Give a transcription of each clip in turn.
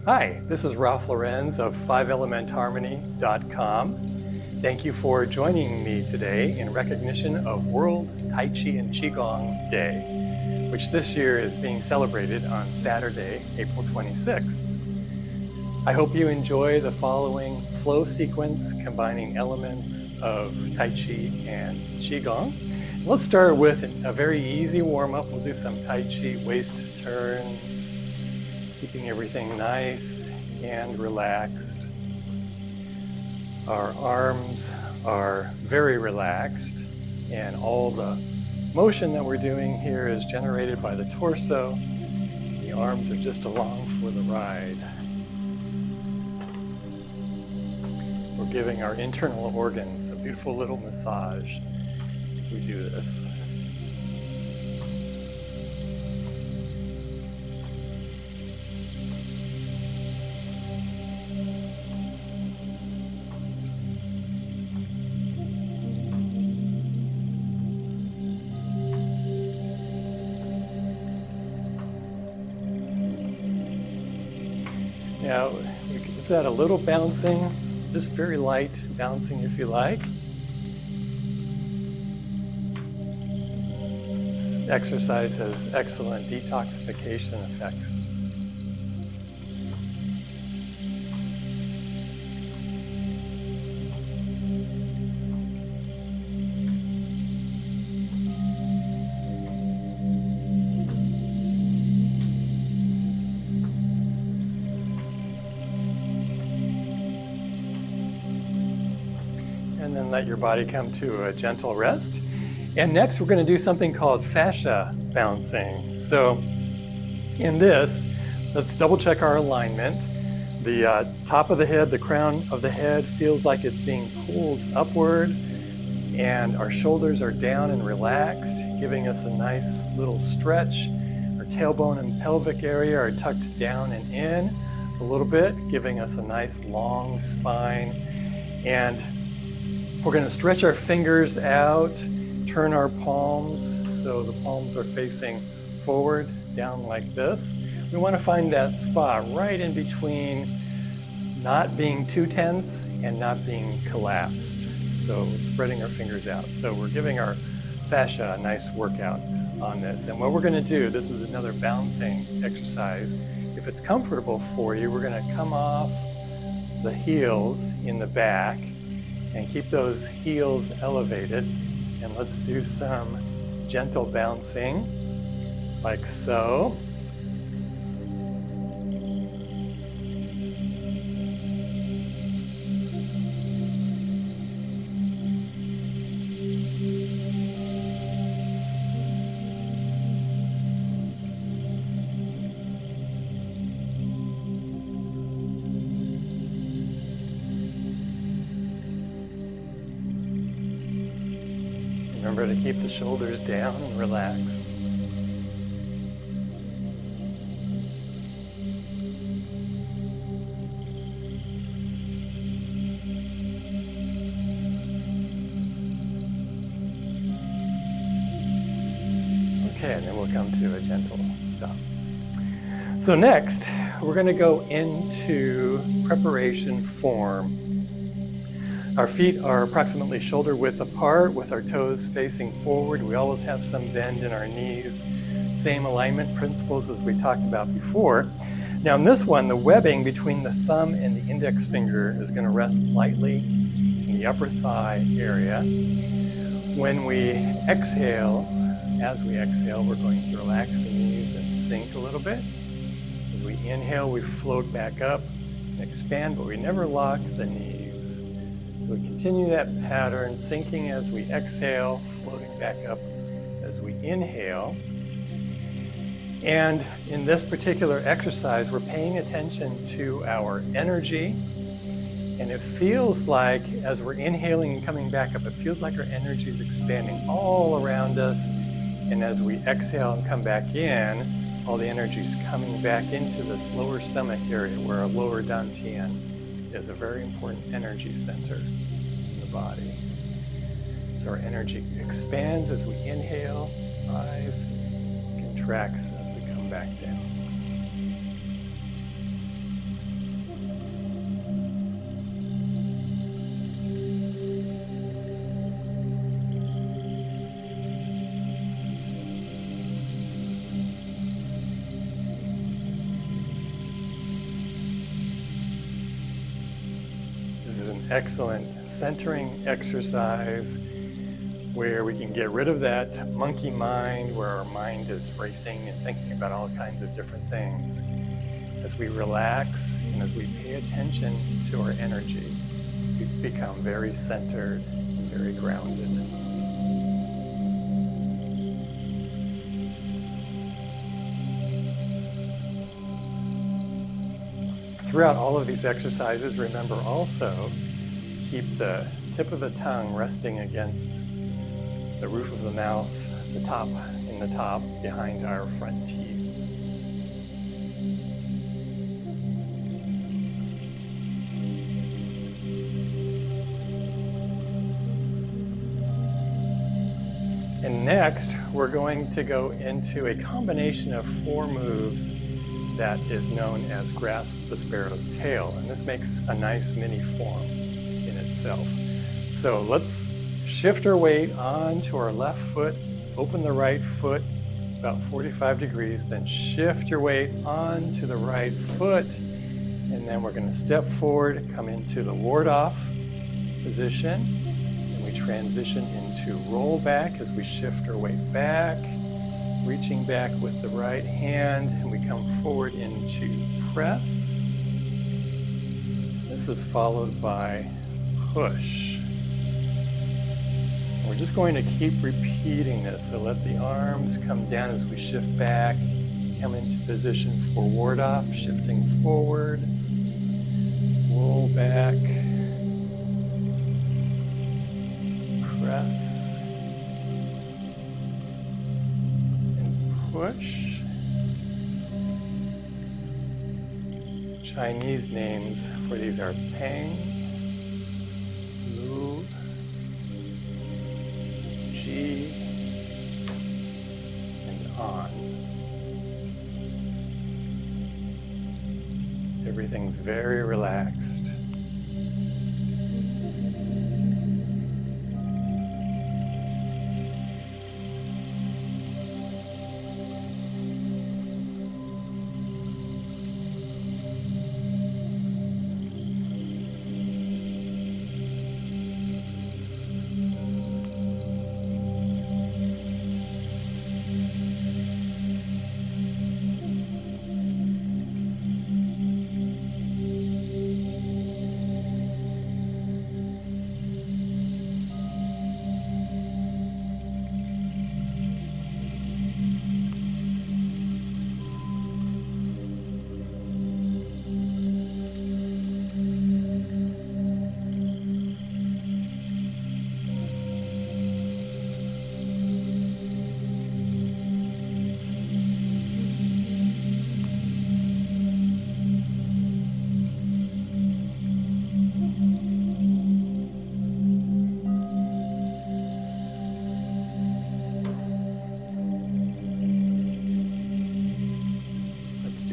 Hi, this is Ralph Lorenz of 5elementharmony.com. Thank you for joining me today in recognition of World Tai Chi and Qigong Day, which this year is being celebrated on Saturday, April 26th. I hope you enjoy the following flow sequence combining elements of Tai Chi and Qigong. Let's start with a very easy warm-up. We'll do some Tai Chi waist turns, keeping everything nice and relaxed. Our arms are very relaxed, and all the motion that we're doing here is generated by the torso. The arms are just along for the ride. We're giving our internal organs a beautiful little massage as we do this. Now, let's add a little bouncing, just very light bouncing if you like. This exercise has excellent detoxification effects. And then let your body come to a gentle rest. And next we're going to do something called fascia bouncing. So in this, let's double check our alignment. The top of the head, the crown of the head feels like it's being pulled upward, and our shoulders are down and relaxed, giving us a nice little stretch. Our tailbone and pelvic area are tucked down and in a little bit, giving us a nice long spine. And we're going to stretch our fingers out, turn our palms so the palms are facing forward, down like this. We want to find that spot right in between not being too tense and not being collapsed. So spreading our fingers out. So we're giving our fascia a nice workout on this. And what we're going to do, this is another bouncing exercise. If it's comfortable for you, we're going to come off the heels in the back and keep those heels elevated. And let's do some gentle bouncing, like so. Remember to keep the shoulders down and relaxed. Okay, and then we'll come to a gentle stop. So next, we're going to go into preparation form. Our feet are approximately shoulder width apart with our toes facing forward. We always have some bend in our knees. Same alignment principles as we talked about before. Now in this one, the webbing between the thumb and the index finger is going to rest lightly in the upper thigh area. When we exhale, as we exhale, we're going to relax the knees and sink a little bit. As we inhale, we float back up and expand, but we never lock the knees. So we continue that pattern, sinking as we exhale, floating back up as we inhale. And in this particular exercise, we're paying attention to our energy. And it feels like, as we're inhaling and coming back up, it feels like our energy is expanding all around us. And as we exhale and come back in, all the energy is coming back into this lower stomach area where our lower dantian is a very important energy center in the body. So our energy expands as we inhale, rise, contracts as we come back down. excellent centering exercise where we can get rid of that monkey mind where our mind is racing and thinking about all kinds of different things. As we relax and as we pay attention to our energy, we become very centered and very grounded. Throughout all of these exercises, remember also, keep the tip of the tongue resting against the roof of the mouth, the top behind our front teeth. And next, we're going to go into a combination of 4 moves that is known as grasp the sparrow's tail. And this makes a nice mini form in itself. So let's shift our weight onto our left foot, open the right foot about 45 degrees, then shift your weight onto the right foot, and then we're going to step forward, come into the ward off position, and we transition into roll back as we shift our weight back, reaching back with the right hand, and we come forward into press. This is followed by push. We're just going to keep repeating this. So let the arms come down as we shift back, come into position for ward off, shifting forward, roll back, press, and push. Chinese names for these are Peng, Lu, Ji, and On. Everything's very relaxed.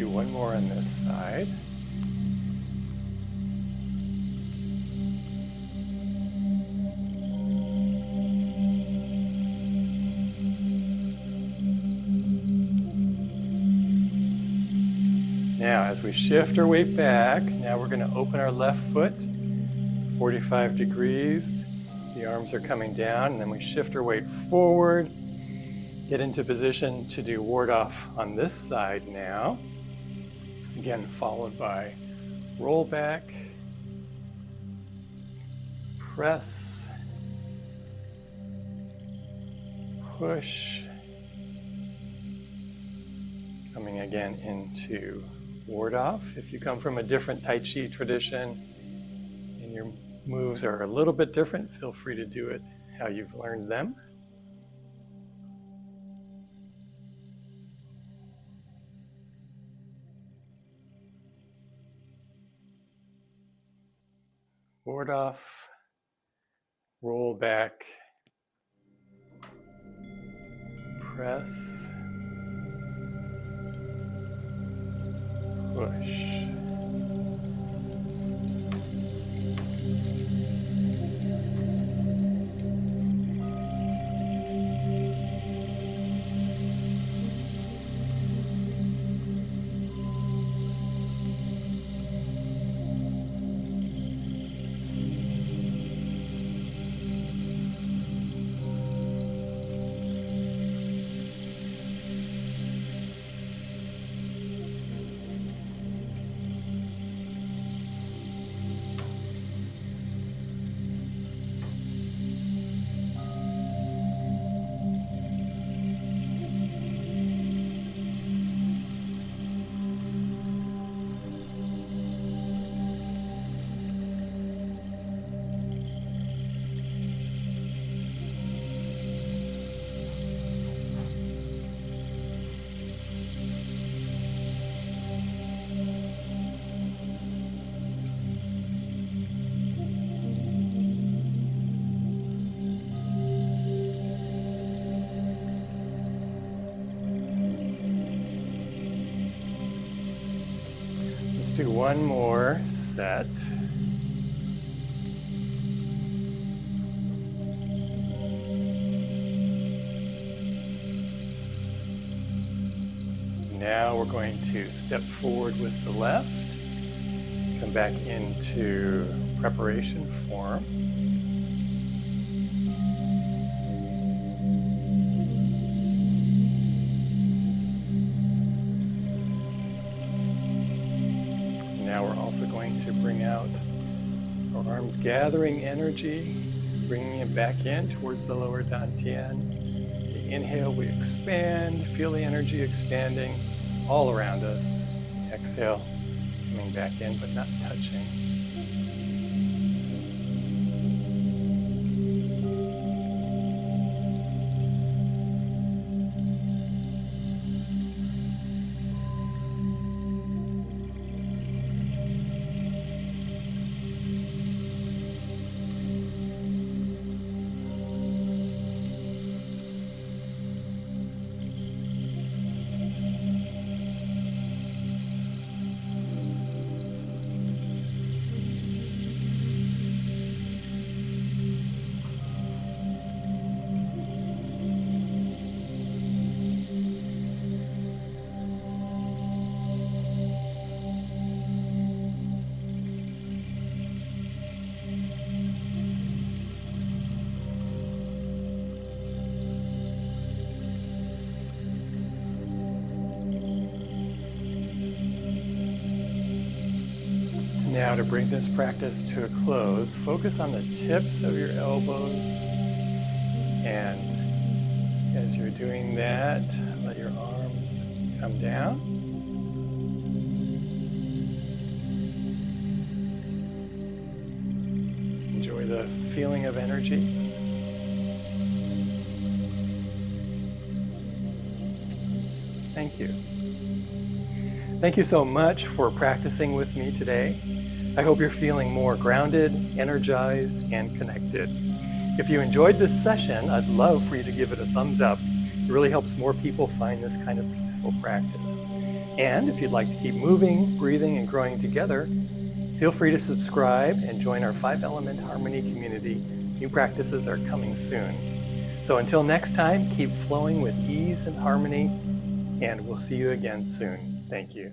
One more on this side. Now, as we shift our weight back, now we're going to open our left foot, 45 degrees. The arms are coming down, and then we shift our weight forward, get into position to do ward off on this side now. Again, followed by roll back, press, push, coming again into ward off. If you come from a different Tai Chi tradition and your moves are a little bit different, feel free to do it how you've learned them. Ward off, roll back, press, push. do one more set. Now we're going to step forward with the left, come back into preparation form. Now we're also going to bring out our arms, gathering energy, bringing it back in towards the lower dantian. The inhale, we expand, feel the energy expanding all around us. Exhale, coming back in but not touching. Now to bring this practice to a close, focus on the tips of your elbows, and as you're doing that, let your arms come down. Enjoy the feeling of energy. Thank you. Thank you so much for practicing with me today. I hope you're feeling more grounded, energized, and connected. If you enjoyed this session, I'd love for you to give it a thumbs up. It really helps more people find this kind of peaceful practice. And if you'd like to keep moving, breathing, and growing together, feel free to subscribe and join our 5-Element Harmony community. New practices are coming soon. So until next time, keep flowing with ease and harmony, and we'll see you again soon. Thank you.